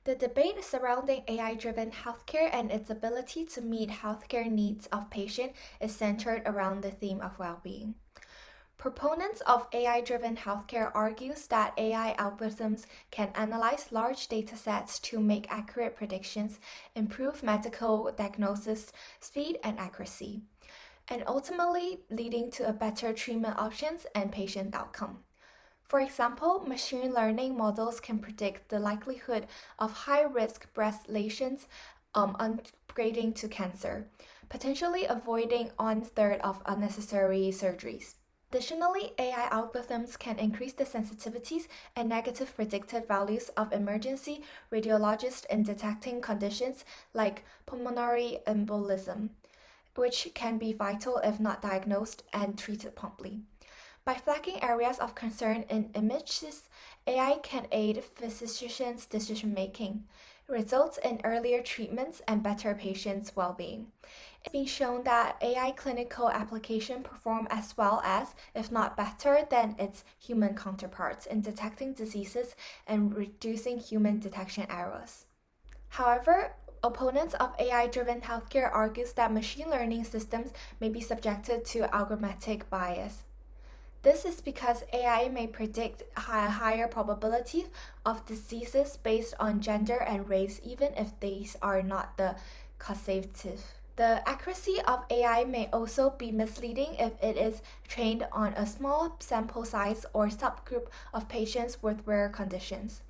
The debate surrounding AI-driven healthcare and its ability to meet healthcare needs of patients is centered around the theme of well-being. Proponents of AI-driven healthcare argues that AI algorithms can analyze large datasets to make accurate predictions, improve medical diagnosis speed and accuracy, and ultimately leading to a better treatment options and patient outcome. For example, machine learning models can predict the likelihood of high-risk breast lesions upgrading to cancer, potentially avoiding 1/3 of unnecessary surgeries. Additionally, AI algorithms can increase the sensitivities and negative predicted values of emergency radiologists in detecting conditions like pulmonary embolism, which can be vital if not diagnosed and treated promptly. By flagging areas of concern in images, AI can aid physicians' decision-making, results in earlier treatments and better patients' well-being. It's been shown that AI clinical applications perform as well as, if not better than its human counterparts in detecting diseases and reducing human detection errors. However, opponents of AI-driven healthcare argue that machine learning systems may be subjected to algorithmic bias. This is because AI may predict a higher probability of diseases based on gender and race, even if these are not the causative. The accuracy of AI may also be misleading if it is trained on a small sample size or subgroup of patients with rare conditions.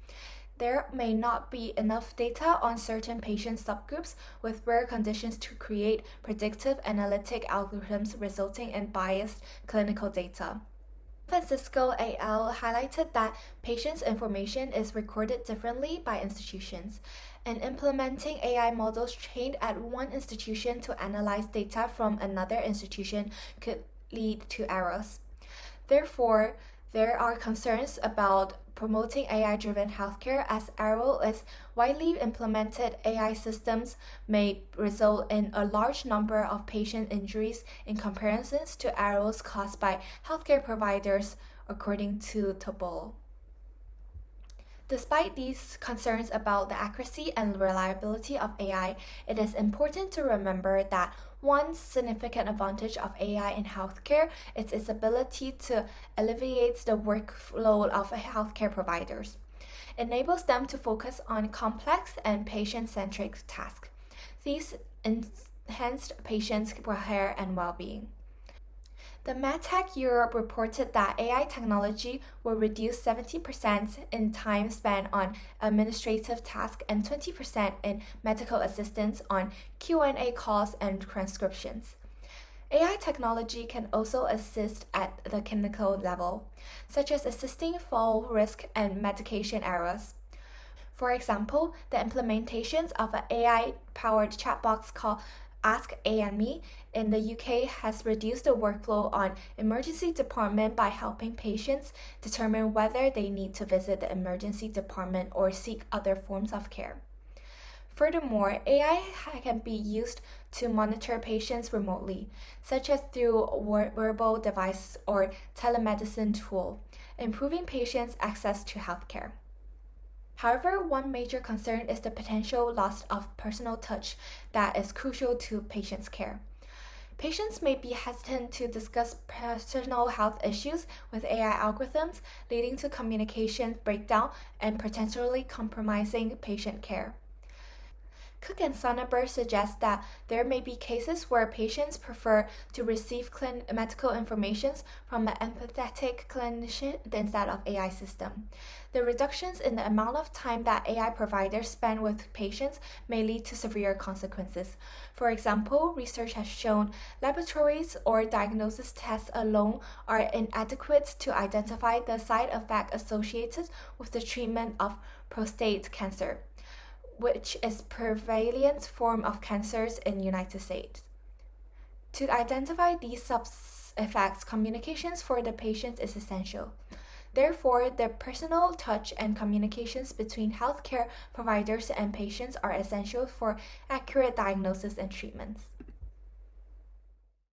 There may not be enough data on certain patient subgroups with rare conditions to create predictive analytic algorithms, resulting in biased clinical data. Francisco al. highlighted that patients' information is recorded differently by institutions, and implementing AI models trained at one institution to analyze data from another institution could lead to errors. Therefore, there are concerns about promoting AI-driven healthcare as errors widely implemented AI systems may result in a large number of patient injuries in comparison to errors caused by healthcare providers, according to Tobol. Despite these concerns about the accuracy and reliability of AI, it is important to remember that one significant advantage of AI in healthcare is its ability to alleviate the workload of healthcare providers. It enables them to focus on complex and patient-centric tasks. These enhance patients' care and well-being. The MedTech Europe reported that AI technology will reduce 70% in time spent on administrative tasks and 20% in medical assistance on Q&A calls and transcriptions. AI technology can also assist at the clinical level, such as assisting fall risk and medication errors. For example, the implementations of an AI-powered chatbot called Ask A&Me in the UK has reduced the workflow on emergency department by helping patients determine whether they need to visit the emergency department or seek other forms of care. Furthermore, AI can be used to monitor patients remotely, such as through wearable device or telemedicine tool, improving patients' access to healthcare. However, one major concern is the potential loss of personal touch that is crucial to patients' care. Patients may be hesitant to discuss personal health issues with AI algorithms, leading to communication breakdown and potentially compromising patient care. Cook and Sonnenberg suggest that there may be cases where patients prefer to receive medical information from an empathetic clinician instead of AI system. The reductions in the amount of time that AI providers spend with patients may lead to severe consequences. For example, research has shown laboratories or diagnosis tests alone are inadequate to identify the side effects associated with the treatment of prostate cancer, which is prevalent form of cancers in the United States. To identify these sub-effects, communications for the patient is essential. Therefore, the personal touch and communications between healthcare providers and patients are essential for accurate diagnosis and treatments.